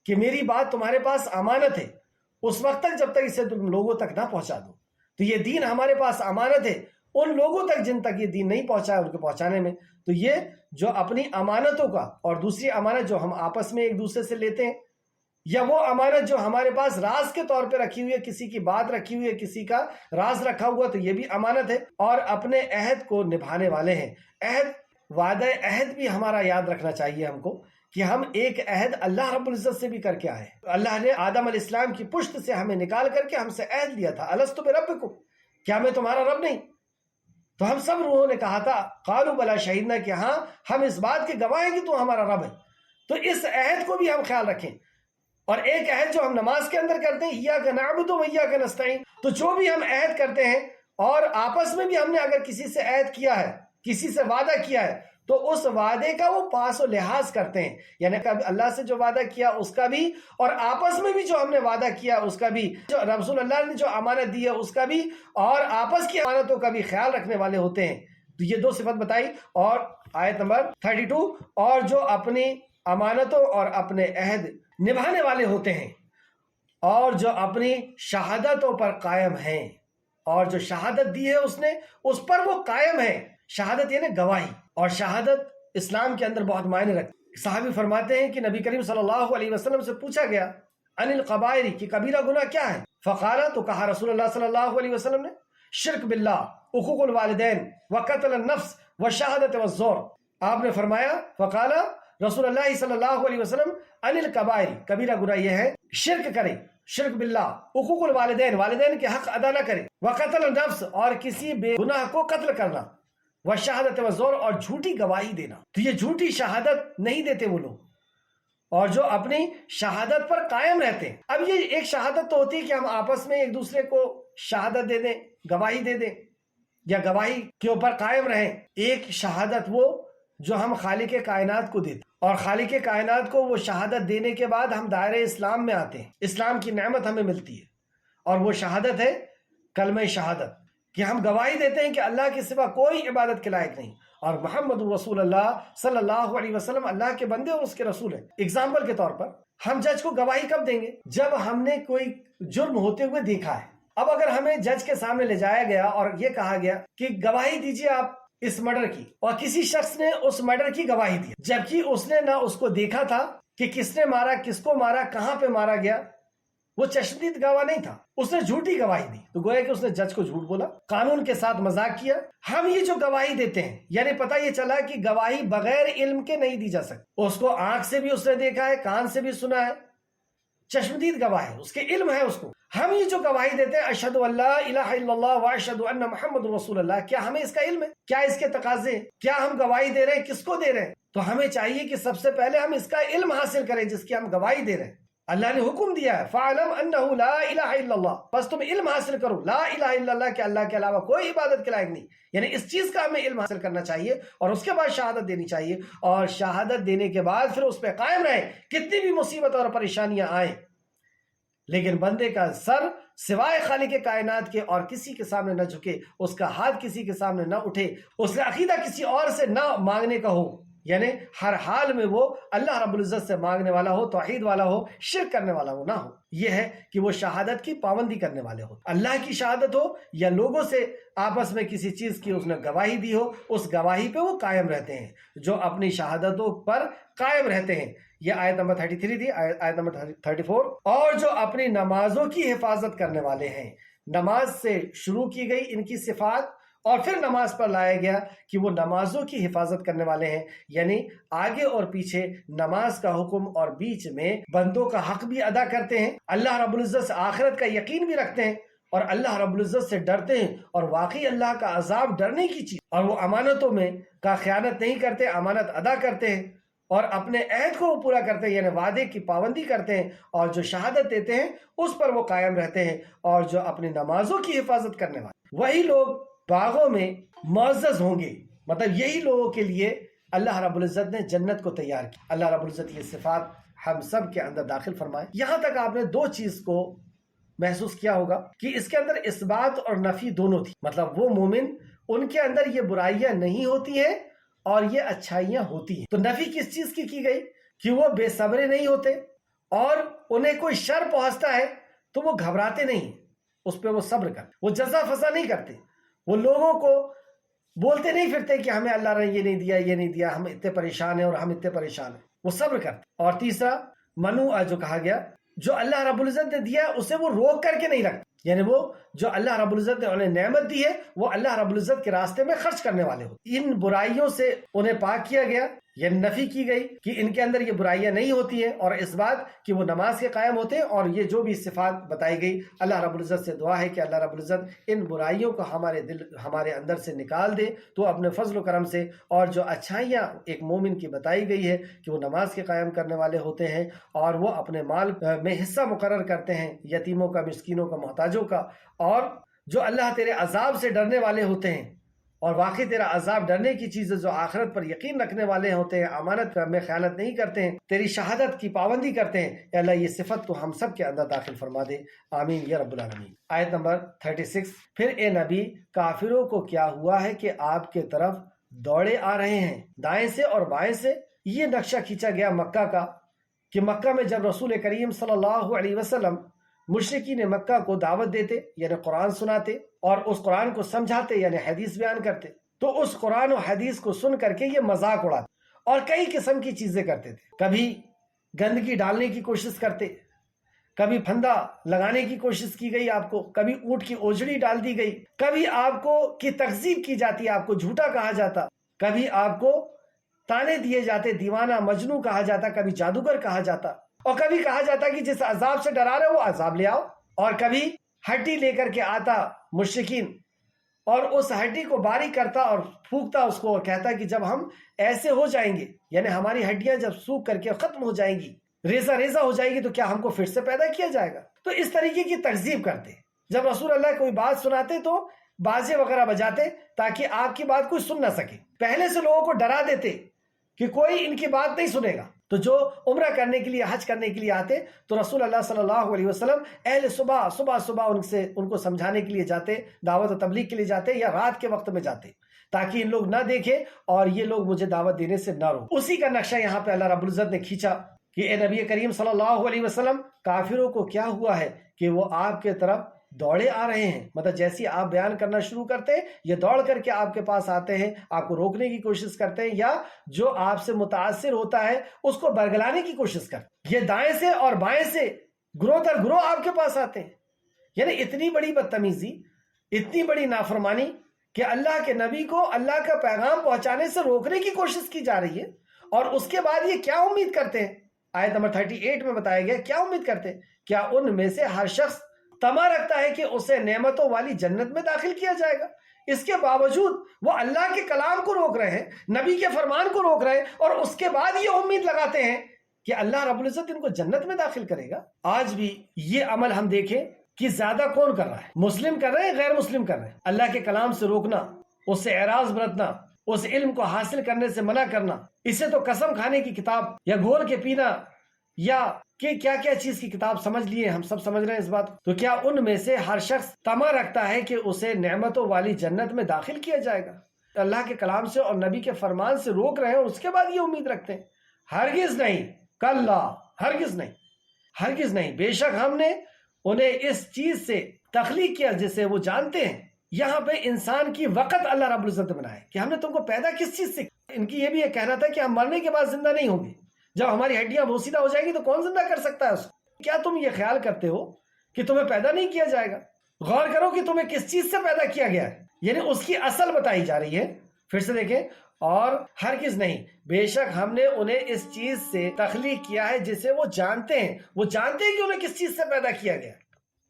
کہ میری بات تمہارے پاس امانت ہے، اس وقت تک جب تک اسے تم لوگوں تک نہ پہنچا دو۔ تو یہ دین ہمارے پاس امانت ہے ان لوگوں تک جن تک یہ دین نہیں پہنچا ہے ان کے پہنچانے میں۔ تو یہ جو اپنی امانتوں کا، اور دوسری امانت جو ہم آپس میں ایک دوسرے سے لیتے ہیں، یا وہ امانت جو ہمارے پاس راز کے طور پہ رکھی ہوئی ہے، کسی کی بات رکھی ہوئی ہے، کسی کا راز رکھا ہوا، تو یہ بھی امانت ہے۔ اور اپنے عہد کو نبھانے والے ہیں۔ عہد، وعدہ عہد بھی ہمارا یاد رکھنا چاہیے ہم کو، کہ ہم ایک عہد اللہ رب العزت سے بھی کر کے آئے۔ اللہ نے آدم علیہ السلام کی پشت سے ہمیں نکال کر کے ہم سے عہد لیا تھا، الستو بربکم، کیا میں تمہارا رب نہیں؟ تو ہم سب روحوں نے کہا تھا قالوا بلا شہیدنا، کہ ہاں ہم اس بات کے گواہ ہیں کہ تو ہمارا رب ہے۔ تو اس عہد کو بھی ہم خیال رکھیں۔ اور ایک عہد جو ہم نماز کے اندر کرتے ہیں، ایاک نعبد و ایاک نستعین، تو جو بھی ہم عہد کرتے ہیں، اور آپس میں بھی ہم نے اگر کسی سے عہد کیا ہے، کسی سے وعدہ کیا ہے، تو اس وعدے کا وہ پاس و لحاظ کرتے ہیں، یعنی کہ اللہ سے جو وعدہ کیا اس کا بھی، اور آپس میں بھی جو ہم نے وعدہ کیا اس کا بھی، جو رسول اللہ نے جو امانت دی ہے اس کا بھی، اور آپس کی امانتوں کا بھی خیال رکھنے والے ہوتے ہیں۔ تو یہ دو صفت بتائی۔ اور آیت نمبر 32، اور جو اپنی امانتوں اور اپنے عہد نبھانے والے ہوتے ہیں، اور جو اپنی شہادتوں پر قائم ہیں، اور جو شہادت دی ہے اس نے اس پر وہ قائم ہے۔ شہادت یعنی گواہی، اور شہادت اسلام کے اندر بہت معنی رکھتی۔ صحابی فرماتے ہیں کہ نبی کریم صلی اللہ علیہ وسلم سے پوچھا گیا عن القبائر، کی کبیرہ گناہ کیا ہے؟ فقالا، تو کہا رسول اللہ صلی اللہ علیہ وسلم نے، شرک باللہ، حقوق الوالدین، وقتل النفس، وشہادت والزور۔ آپ نے فرمایا، فقالا رسول اللہ صلی اللہ علیہ وسلم، عن القبائر، کبیرہ گناہ یہ ہے شرک کرے، شرک باللہ، حقوق الوالدین، والدین کے حق ادا نہ کرے، وقتل النفس، اور کسی بے گناہ کو قتل کرنا، وشہادت والزور، اور جھوٹی گواہی دینا۔ تو یہ جھوٹی شہادت نہیں دیتے وہ لوگ، اور جو اپنی شہادت پر قائم رہتے ہیں۔ اب یہ ایک شہادت تو ہوتی ہے کہ ہم آپس میں ایک دوسرے کو شہادت دے دیں، گواہی دے دیں، یا گواہی کے اوپر قائم رہیں۔ ایک شہادت وہ جو ہم خالق کائنات کو دیتے، اور خالق کائنات کو وہ شہادت دینے کے بعد ہم دائرہ اسلام میں آتے ہیں، اسلام کی نعمت ہمیں ملتی ہے، اور وہ شہادت ہے کلمہ شہادت، کہ ہم گواہی دیتے ہیں کہ اللہ کے سوا کوئی عبادت کے لائق نہیں، اور محمد رسول اللہ صلی اللہ علیہ وسلم اللہ کے بندے اور اس کے رسول ہیں۔ اگزامپل کے طور پر ہم جج کو گواہی کب دیں گے؟ جب ہم نے کوئی جرم ہوتے ہوئے دیکھا ہے۔ اب اگر ہمیں جج کے سامنے لے جایا گیا اور یہ کہا گیا کہ گواہی دیجیے آپ اس مرڈر کی، اور کسی شخص نے اس مرڈر کی گواہی دی، جبکہ اس نے نہ اس کو دیکھا تھا کہ کس نے مارا، کس کو مارا، کہاں پہ مارا گیا، وہ چشمدید گواہ نہیں تھا، اس نے جھوٹی گواہی دی، تو گویا کہ اس نے جج کو جھوٹ بولا، قانون کے ساتھ مذاق کیا۔ ہم یہ جو گواہی دیتے ہیں، یعنی پتہ یہ چلا کہ گواہی بغیر علم کے نہیں دی جا سکتی، اس کو آنکھ سے بھی اس نے دیکھا ہے، کان سے بھی سنا ہے، چشمدید گواہ ہے، اس کے علم ہے اس کو۔ ہم یہ جو گواہی دیتے ہیں اشہد ان لا الہ الا اللہ واشہد ان محمد رسول اللہ، کیا ہمیں اس کا علم ہے؟ کیا اس کے تقاضے؟ کیا ہم گواہی دے رہے ہیں؟ کس کو دے رہے ہیں؟ تو ہمیں چاہیے کہ سب سے پہلے ہم اس کا علم حاصل کریں جس کی ہم گواہی دے رہے ہیں۔ اللہ نے حکم دیا ہے فَعَلَمْ أَنَّهُ لَا إِلَهَ إِلَّا اللَّهُ، بس تم علم حاصل کرو لا الہ الا اللہ، کہ اللہ کے علاوہ کوئی عبادت کے لائق نہیں، یعنی اس چیز کا ہمیں علم حاصل کرنا چاہیے، اور اس کے بعد شہادت دینی چاہیے، اور شہادت دینے کے بعد پھر اس پہ قائم رہیں، کتنی بھی مصیبت اور پریشانیاں آئیں، لیکن بندے کا سر سوائے خالق کائنات کے اور کسی کے سامنے نہ جھکے، اس کا ہاتھ کسی کے سامنے نہ اٹھے، اس کا عقیدہ کسی اور سے نہ مانگنے کا ہو، یعنی ہر حال میں وہ اللہ رب العزت سے مانگنے والا ہو، توحید والا ہو، شرک کرنے والا ہو نہ ہو۔ یہ ہے کہ وہ شہادت کی پابندی کرنے والے ہو، اللہ کی شہادت ہو یا لوگوں سے آپس میں کسی چیز کی اس نے گواہی دی ہو، اس گواہی پہ وہ قائم رہتے ہیں، جو اپنی شہادتوں پر قائم رہتے ہیں۔ یہ آیت نمبر 33 تھی۔ آیت نمبر 34، اور جو اپنی نمازوں کی حفاظت کرنے والے ہیں، نماز سے شروع کی گئی ان کی صفات، اور پھر نماز پر لایا گیا کہ وہ نمازوں کی حفاظت کرنے والے ہیں، یعنی آگے اور پیچھے نماز کا حکم اور بیچ میں بندوں کا حق بھی ادا کرتے ہیں، اللہ رب العزت سے آخرت کا یقین بھی رکھتے ہیں اور اللہ رب العزت سے ڈرتے ہیں، اور واقعی اللہ کا عذاب ڈرنے کی چیز، اور وہ امانتوں میں کا خیانت نہیں کرتے، امانت ادا کرتے ہیں اور اپنے عہد کو پورا کرتے ہیں، یعنی وعدے کی پابندی کرتے ہیں، اور جو شہادت دیتے ہیں اس پر وہ قائم رہتے ہیں، اور جو اپنی نمازوں کی حفاظت کرنے والے، وہی لوگ باغوں میں معزز ہوں گے۔ مطلب یہی لوگوں کے لیے اللہ رب العزت نے جنت کو تیار کیا۔ اللہ رب العزت یہ صفات ہم سب کے اندر داخل فرمائے۔ یہاں تک آپ نے دو چیز کو محسوس کیا ہوگا کہ اس کے اندر اثبات اور نفی دونوں تھی، مطلب وہ مومن ان کے اندر یہ برائیاں نہیں ہوتی ہیں اور یہ اچھائیاں ہوتی ہیں۔ تو نفی کس چیز کی گئی کہ وہ بے صبرے نہیں ہوتے، اور انہیں کوئی شر پہنچتا ہے تو وہ گھبراتے نہیں، اس پہ وہ صبر کرتے، وہ جزا فضا نہیں کرتے، وہ لوگوں کو بولتے نہیں پھرتے کہ ہمیں اللہ نے یہ نہیں دیا، یہ نہیں دیا، ہم اتنے پریشان ہیں اور ہم اتنے پریشان ہیں، وہ صبر کرتے۔ اور تیسرا منوع جو کہا گیا، جو اللہ رب العزت نے دیا اسے وہ روک کر کے نہیں رکھتے، یعنی وہ جو اللہ رب العزت نے انہیں نعمت دی ہے وہ اللہ رب العزت کے راستے میں خرچ کرنے والے ہوتے۔ ان برائیوں سے انہیں پاک کیا گیا، یہ نفی کی گئی کہ ان کے اندر یہ برائیاں نہیں ہوتی ہیں، اور اس بات کہ وہ نماز کے قائم ہوتے ہیں، اور یہ جو بھی صفات بتائی گئی اللہ رب العزت سے دعا ہے کہ اللہ رب العزت ان برائیوں کو ہمارے اندر سے نکال دے تو اپنے فضل و کرم سے، اور جو اچھائیاں ایک مومن کی بتائی گئی ہے کہ وہ نماز کے قائم کرنے والے ہوتے ہیں اور وہ اپنے مال میں حصہ مقرر کرتے ہیں، یتیموں کا، مسکینوں کا، محتاجوں کا، اور جو اللہ تیرے عذاب سے ڈرنے والے ہوتے ہیں، اور واقعی تیرا عذاب ڈرنے کی چیزیں، جو آخرت پر یقین رکھنے والے ہوتے ہیں، امانت میں خیانت نہیں کرتے ہیں، تیری شہادت کی پابندی کرتے ہیں، اے اللہ یہ صفت کو ہم سب کے اندر داخل فرما دے، آمین یا رب العالمین۔ آیت نمبر 36، پھر اے نبی کافروں کو کیا ہوا ہے کہ آپ کے طرف دوڑے آ رہے ہیں دائیں سے اور بائیں سے۔ یہ نقشہ کھینچا گیا مکہ کا کہ مکہ میں جب رسول کریم صلی اللہ علیہ وسلم مشرکین مکہ کو دعوت دیتے، یعنی قرآن سناتے اور اس قرآن کو سمجھاتے، یعنی حدیث بیان کرتے، تو اس قرآن و حدیث کو سن کر کے یہ مذاق اڑاتے اور کئی قسم کی چیزیں کرتے تھے۔ کبھی گندگی ڈالنے کی کوشش کرتے، کبھی پھندا لگانے کی کوشش کی گئی آپ کو، کبھی اونٹ کی اوجڑی ڈال دی گئی، کبھی آپ کو کی تکذیب کی جاتی، آپ کو جھوٹا کہا جاتا، کبھی آپ کو تانے دیے جاتے، دیوانہ مجنوں کہا جاتا، کبھی جادوگر کہا جاتا، اور کبھی کہا جاتا کہ جس عذاب سے ڈرا رہے وہ عذاب لے آؤ، اور کبھی ہڈی لے کر کے آتا مشرکین اور اس ہڈی کو باریک کرتا اور پھونکتا اس کو، اور کہتا کہ جب ہم ایسے ہو جائیں گے، یعنی ہماری ہڈیاں جب سوکھ کر کے ختم ہو جائیں گی، ریزہ ریزہ ہو جائے گی، تو کیا ہم کو پھر سے پیدا کیا جائے گا؟ تو اس طریقے کی تکذیب کرتے۔ جب رسول اللہ کوئی بات سناتے تو بازے وغیرہ بجاتے تاکہ آپ کی بات کوئی سن نہ سکے، پہلے سے لوگوں کو ڈرا دیتے کہ کوئی ان کی بات نہیں سنے گا۔ تو جو عمرہ کرنے کے لیے، حج کرنے کے لیے آتے تو رسول اللہ صلی اللہ علیہ وسلم اہل صبح ان کو سمجھانے کے لیے جاتے، دعوت و تبلیغ کے لیے جاتے، یا رات کے وقت میں جاتے تاکہ ان لوگ نہ دیکھیں اور یہ لوگ مجھے دعوت دینے سے نہ روکیں۔ اسی کا نقشہ یہاں پہ اللہ رب العزت نے کھینچا کہ اے نبی کریم صلی اللہ علیہ وسلم کافروں کو کیا ہوا ہے کہ وہ آپ کے طرف دوڑے آ رہے ہیں، مطلب جیسے آپ بیان کرنا شروع کرتے ہیں یہ دوڑ کر کے آپ کے پاس آتے ہیں، آپ کو روکنے کی کوشش کرتے ہیں، یا جو آپ سے متاثر ہوتا ہے اس کو برگلانے کی کوشش کرتے ہیں۔ یہ دائیں سے اور بائیں سے گروہ در گروہ آپ کے پاس آتے ہیں، یعنی اتنی بڑی بدتمیزی، اتنی بڑی نافرمانی کہ اللہ کے نبی کو اللہ کا پیغام پہنچانے سے روکنے کی کوشش کی جا رہی ہے، اور اس کے بعد یہ کیا امید کرتے ہیں؟ آیت نمبر 38 میں بتایا گیا کیا امید کرتے ہیں؟ کیا ان میں سے ہر شخص طمع رکھتا ہے کہ اسے نعمتوں والی جنت میں داخل کیا جائے گا؟ اس کے باوجود وہ اللہ کے کلام کو روک رہے ہیں، نبی کے فرمان کو روک رہے ہیں، اور اس کے بعد یہ امید لگاتے ہیں کہ اللہ رب العزت ان کو جنت میں داخل کرے گا۔ آج بھی یہ عمل ہم دیکھیں کہ زیادہ کون کر رہا ہے؟ مسلم کر رہے ہیں، غیر مسلم کر رہے ہیں؟ اللہ کے کلام سے روکنا، اس سے اعراض برتنا، اس علم کو حاصل کرنے سے منع کرنا، اسے تو قسم کھانے کی کتاب یا گھول کے پینا یا کہ کیا کیا چیز کی کتاب سمجھ لیے، ہم سب سمجھ رہے ہیں اس بات کو۔ تو کیا ان میں سے ہر شخص طمع رکھتا ہے کہ اسے نعمتوں والی جنت میں داخل کیا جائے گا؟ اللہ کے کلام سے اور نبی کے فرمان سے روک رہے ہیں اور اس کے بعد یہ امید رکھتے ہیں؟ ہرگز نہیں، کلا، ہرگز نہیں، ہرگز نہیں۔ بے شک ہم نے انہیں اس چیز سے تخلیق کیا جسے وہ جانتے ہیں۔ یہاں پہ انسان کی وقت اللہ رب العزت نے بنایا کہ ہم نے تم کو پیدا کس چیز سے۔ ان کی یہ بھی کہنا تھا کہ ہم مرنے کے بعد زندہ نہیں ہوں گے، جب ہماری ہڈیاں بوسیدہ ہو جائیں گی تو کون زندہ کر سکتا ہے اس کو؟ کیا تم یہ خیال کرتے ہو کہ تمہیں پیدا نہیں کیا جائے گا؟ غور کرو کہ تمہیں کس چیز سے پیدا کیا گیا ہے، یعنی اس کی اصل بتائی جا رہی ہے۔ پھر سے دیکھیں، اور ہرگز نہیں، بے شک ہم نے انہیں اس چیز سے تخلیق کیا ہے جسے وہ جانتے ہیں۔ وہ جانتے ہیں کہ انہیں کس چیز سے پیدا کیا گیا،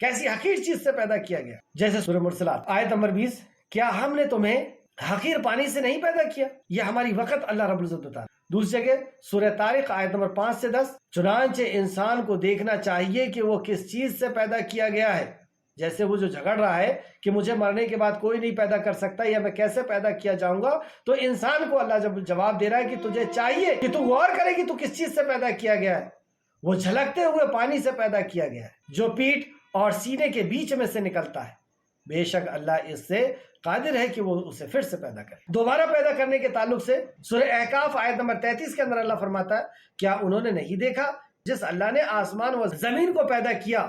کیسی حقیر چیز سے پیدا کیا گیا۔ جیسے سورہ مرسلات آیت نمبر 20، کیا ہم نے تمہیں حقیر پانی سے نہیں پیدا کیا؟ یہ ہماری وقت اللہ رب العزت بتا رہا ہے۔ دوسری جگہ سورہ طارق آیت نمبر 5 سے 10، چنانچہ انسان کو دیکھنا چاہیے کہ وہ کس چیز سے پیدا کیا گیا ہے۔ جیسے وہ جو جھگڑ رہا ہے کہ مجھے مرنے کے بعد کوئی نہیں پیدا کر سکتا یا میں کیسے پیدا کیا جاؤں گا، تو انسان کو اللہ جب جواب دے رہا ہے کہ تجھے چاہیے کہ تو غور کرے کہ تو کس چیز سے پیدا کیا گیا ہے۔ وہ جھلکتے ہوئے پانی سے پیدا کیا گیا ہے جو پیٹھ اور سینے کے بیچ میں سے نکلتا ہے۔ بے شک اللہ اس سے قادر ہے کہ وہ اسے پھر سے پیدا کرے۔ دوبارہ پیدا کرنے کے تعلق سے سورہ احقاف آیت نمبر 33 کے اندر اللہ فرماتا ہے، کیا انہوں نے نہیں دیکھا جس اللہ نے آسمان و زمین کو پیدا کیا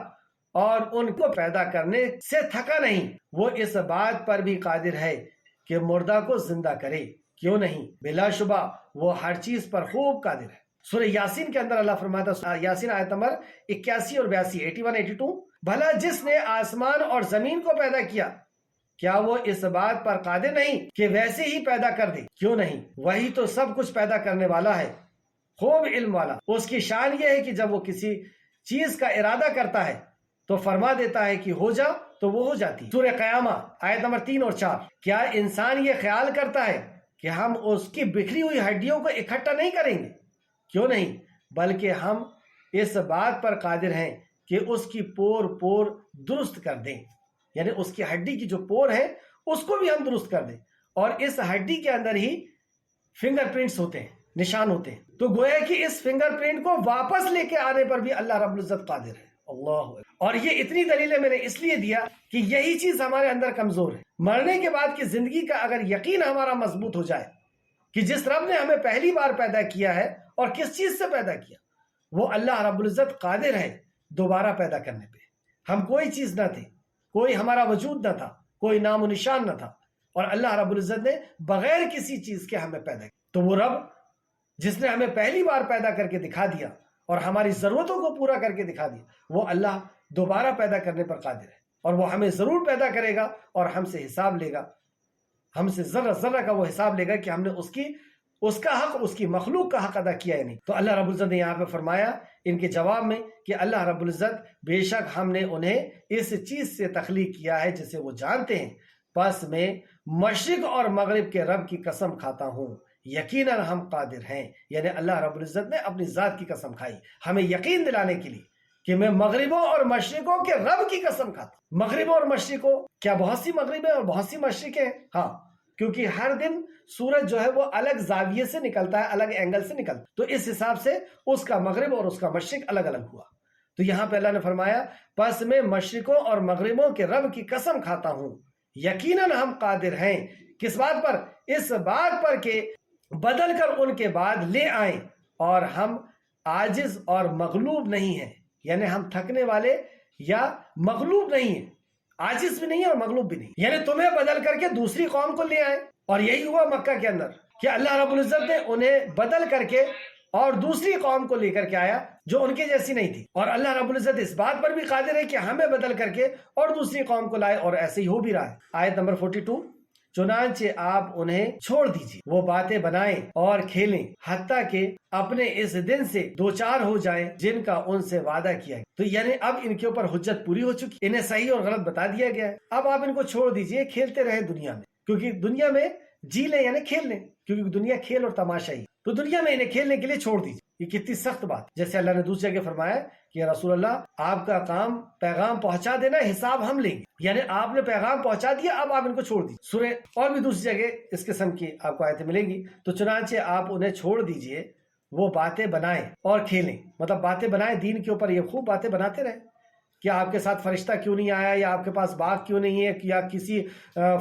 اور ان کو پیدا کرنے سے تھکا نہیں، وہ اس بات پر بھی قادر ہے کہ مردہ کو زندہ کرے، کیوں نہیں، بلا شبہ وہ ہر چیز پر خوب قادر ہے۔ سورہ یاسین کے اندر اللہ فرماتا ہے، یاسین آیت نمبر 81 اور 82، 81 82، بھلا جس نے آسمان اور زمین کو پیدا کیا، کیا وہ اس بات پر قادر نہیں کہ ویسے ہی پیدا کر دے، کیوں نہیں، وہی تو سب کچھ پیدا کرنے والا ہے، خوب علم والا۔ اس کی شان یہ ہے کہ جب وہ کسی چیز کا ارادہ کرتا ہے تو فرما دیتا ہے کہ ہو جا تو وہ ہو جاتی۔ سورہ قیامہ آیت نمبر 3 اور 4، کیا انسان یہ خیال کرتا ہے کہ ہم اس کی بکھری ہوئی ہڈیوں کو اکٹھا نہیں کریں گے، کیوں نہیں، بلکہ ہم اس بات پر قادر ہیں کہ اس کی پور پور درست کر دیں، یعنی اس کی ہڈی کی جو پور ہے اس کو بھی ہم درست کر دیں، اور اس ہڈی کے اندر ہی فنگر پرنٹس ہوتے ہیں، نشان ہوتے ہیں، تو گویا کہ اس فنگر پرنٹ کو واپس لے کے آنے پر بھی اللہ رب العزت قادر ہے۔ اللہ، اور یہ اتنی دلیلیں میں نے اس لیے دیا کہ یہی چیز ہمارے اندر کمزور ہے۔ مرنے کے بعد کی زندگی کا اگر یقین ہمارا مضبوط ہو جائے کہ جس رب نے ہمیں پہلی بار پیدا کیا ہے اور کس چیز سے پیدا کیا، وہ اللہ رب العزت قادر ہے دوبارہ پیدا کرنے پہ۔ ہم کوئی چیز نہ تھے، کوئی ہمارا وجود نہ تھا، کوئی نام و نشان نہ تھا، اور اللہ رب العزت نے بغیر کسی چیز کے ہمیں پیدا کیا۔ تو وہ رب جس نے ہمیں پہلی بار پیدا کر کے دکھا دیا اور ہماری ضرورتوں کو پورا کر کے دکھا دیا، وہ اللہ دوبارہ پیدا کرنے پر قادر ہے، اور وہ ہمیں ضرور پیدا کرے گا اور ہم سے حساب لے گا، ہم سے ذرہ ذرہ کا وہ حساب لے گا کہ ہم نے اس کا حق، اس کی مخلوق کا حق ادا کیا ہے نہیں۔ تو اللہ رب العزت نے یہاں پہ فرمایا ان کے جواب میں کہ اللہ رب العزت بے شک ہم نے انہیں اس چیز سے تخلیق کیا ہے جسے وہ جانتے ہیں، پس میں مشرق اور مغرب کے رب کی قسم کھاتا ہوں، یقیناً ہم قادر ہیں، یعنی اللہ رب العزت نے اپنی ذات کی قسم کھائی ہمیں یقین دلانے کے لیے کہ میں مغربوں اور مشرقوں کے رب کی قسم کھاتا ہوں۔ مغربوں اور مشرقوں، کیا بہت سی مغربیں اور بہت سی مشرقیں ہیں؟ ہاں، کیونکہ ہر دن سورج جو ہے وہ الگ زاویے سے نکلتا ہے، الگ اینگل سے نکلتا ہے، تو اس حساب سے اس کا مغرب اور اس کا مشرق الگ الگ ہوا۔ تو یہاں پہ اللہ نے فرمایا، پس میں مشرقوں اور مغربوں کے رب کی قسم کھاتا ہوں، یقیناً ہم قادر ہیں، کس بات پر؟ اس بات پر کہ بدل کر ان کے بعد لے آئیں، اور ہم عاجز اور مغلوب نہیں ہیں، یعنی ہم تھکنے والے یا مغلوب نہیں ہیں، عاجز بھی نہیں ہے اور مغلوب بھی نہیں، یعنی تمہیں بدل کر کے دوسری قوم کو لے آئے۔ اور یہی ہوا مکہ کے اندر کہ اللہ رب العزت نے انہیں بدل کر کے اور دوسری قوم کو لے کر کے آیا جو ان کے جیسی نہیں تھی، اور اللہ رب العزت اس بات پر بھی قادر ہے کہ ہمیں بدل کر کے اور دوسری قوم کو لائے، اور ایسے ہی ہو بھی رہا ہے۔ آیت نمبر 42، چنانچہ آپ انہیں چھوڑ دیجیے، وہ باتیں بنائیں اور کھیلیں حتیٰ کہ اپنے اس دن سے دوچار ہو جائیں جن کا ان سے وعدہ کیا گیا۔ تو یعنی اب ان کے اوپر حجت پوری ہو چکی، انہیں صحیح اور غلط بتا دیا گیا ہے، اب آپ ان کو چھوڑ دیجیے، کھیلتے رہے دنیا میں، کیونکہ دنیا میں جی لیں یعنی کھیل لیں، کیونکہ دنیا کھیل اور تماشا ہی، تو دنیا میں انہیں کھیلنے کے لیے چھوڑ دیجیے۔ یہ کتنی سخت بات، جیسے اللہ نے دوسری جگہ فرمایا کہ یا رسول اللہ آپ کا کام پیغام پہنچا دینا، حساب ہم لیں گے، یعنی آپ نے پیغام پہنچا دیا، اب آپ ان کو چھوڑ دیجیے۔ سورہ اور بھی دوسری جگہ اس قسم کی آپ کو آیتیں ملیں گی۔ تو چنانچہ آپ انہیں چھوڑ دیجیے، وہ باتیں بنائیں اور کھیلیں، مطلب باتیں بنائیں دین کے اوپر، یہ خوب باتیں بناتے رہیں کہ آپ کے ساتھ فرشتہ کیوں نہیں آیا، یا آپ کے پاس باغ کیوں نہیں ہے، یا کسی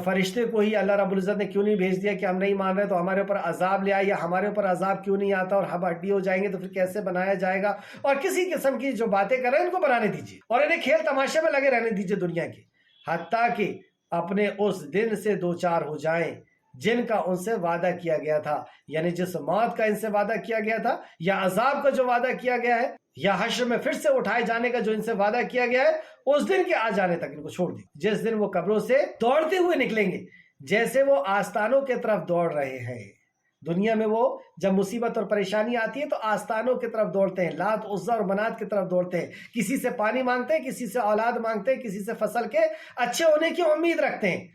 فرشتے کو ہی اللہ رب العزت نے کیوں نہیں بھیج دیا کہ ہم نہیں مان رہے تو ہمارے اوپر عذاب لے آئے، یا ہمارے اوپر عذاب کیوں نہیں آتا اور ہم ہڈی ہو جائیں گے تو پھر کیسے بنایا جائے گا، اور کسی قسم کی جو باتیں کر رہے ہیں ان کو بنانے دیجیے اور انہیں کھیل تماشے میں لگے رہنے دیجیے دنیا کے، حتیٰ کہ اپنے اس دن سے دوچار ہو جائیں جن کا ان سے وعدہ کیا گیا تھا، یعنی جس موت کا ان سے وعدہ کیا گیا تھا، یا عذاب کا جو وعدہ کیا گیا ہے، یا حشر میں پھر سے اٹھائے جانے کا جو ان سے وعدہ کیا گیا ہے، اس دن کے آ جانے تک ان کو چھوڑ دی، جس دن وہ قبروں سے دوڑتے ہوئے نکلیں گے، جیسے وہ آستانوں کے طرف دوڑ رہے ہیں۔ دنیا میں وہ جب مصیبت اور پریشانی آتی ہے تو آستانوں کی طرف دوڑتے ہیں، لات عزا اور منات کی طرف دوڑتے ہیں، کسی سے پانی مانگتے ہیں، کسی سے اولاد مانگتے ہیں، کسی سے فصل کے اچھے ہونے کی امید رکھتے ہیں۔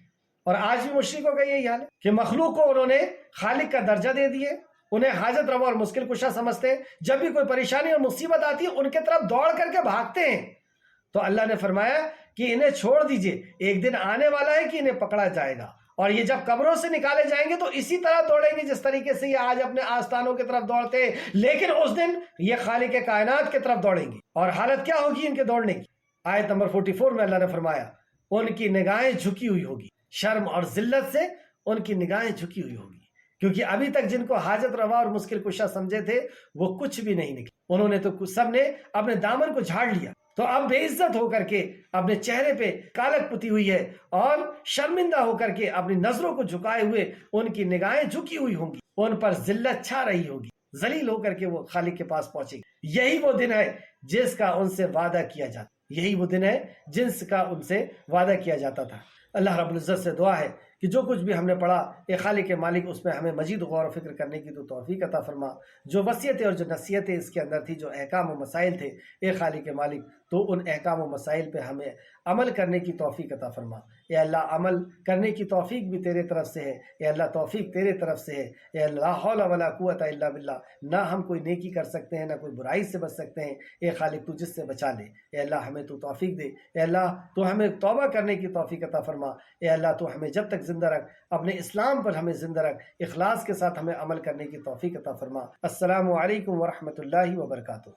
اور آج بھی مشرکوں کا یہی حال ہے کہ مخلوق کو انہوں نے خالق کا درجہ دے دیے، انہیں حاجت روا اور مشکل کشا سمجھتے ہیں، جب بھی کوئی پریشانی اور مصیبت آتی ہے ان کے طرف دوڑ کر کے بھاگتے ہیں۔ تو اللہ نے فرمایا کہ انہیں چھوڑ دیجئے، ایک دن آنے والا ہے کہ انہیں پکڑا جائے گا، اور یہ جب قبروں سے نکالے جائیں گے تو اسی طرح دوڑیں گے جس طریقے سے یہ آج اپنے آستانوں کی طرف دوڑتے ہیں، لیکن اس دن یہ خالق کائنات کی طرف دوڑیں گے۔ اور حالت کیا ہوگی ان کے دوڑنے کی؟ آیت نمبر 44 میں اللہ نے فرمایا ان کی نگاہیں جھکی ہوئی ہوگی، شرم اور ذلت سے ان کی نگاہیں جھکی ہوئی ہوگی، کیونکہ ابھی تک جن کو حاجت روا اور مشکل کشا سمجھے تھے وہ کچھ بھی نہیں نکلے، انہوں نے تو سب نے اپنے دامن کو جھاڑ لیا، تو اب بے عزت ہو کر کے اپنے چہرے پہ کالک پتی ہوئی ہے، اور شرمندہ ہو کر کے اپنی نظروں کو جھکائے ہوئے ان کی نگاہیں جھکی ہوئی ہوں گی، ان پر ذلت چھا رہی ہوگی، ذلیل ہو کر کے وہ خالق کے پاس پہنچے گی۔ یہی وہ دن ہے جس کا ان سے وعدہ کیا جاتا، یہی وہ دن ہے جس کا ان سے وعدہ کیا جاتا تھا۔ اللہ رب العزت سے دعا ہے کہ جو کچھ بھی ہم نے پڑھا اے خالق مالک اس میں ہمیں مزید غور و فکر کرنے کی تو توفیق عطا فرما، جو وصیتیں اور جو نصیحتیں اس کے اندر تھی، جو احکام و مسائل تھے اے خالق مالک تو ان احکام و مسائل پہ ہمیں عمل کرنے کی توفیق عطا فرما۔ اے اللہ عمل کرنے کی توفیق بھی تیرے طرف سے ہے، اے اللہ توفیق تیرے طرف سے ہے، اے اللہ لا حول ولا قوت الا باللہ، نہ ہم کوئی نیکی کر سکتے ہیں نہ کوئی برائی سے بچ سکتے ہیں، اے خالق تو جس سے بچا لے، اے اللہ ہمیں تو توفیق دے، اے اللہ تو ہمیں توبہ کرنے کی توفیق عطا فرما، اے اللہ تو ہمیں جب تک زندہ رکھ، اپنے اسلام پر ہمیں زندہ رکھ، اخلاص کے ساتھ ہمیں عمل کرنے کی توفیق عطا فرما۔ السلام علیکم ورحمۃ اللہ وبرکاتہ۔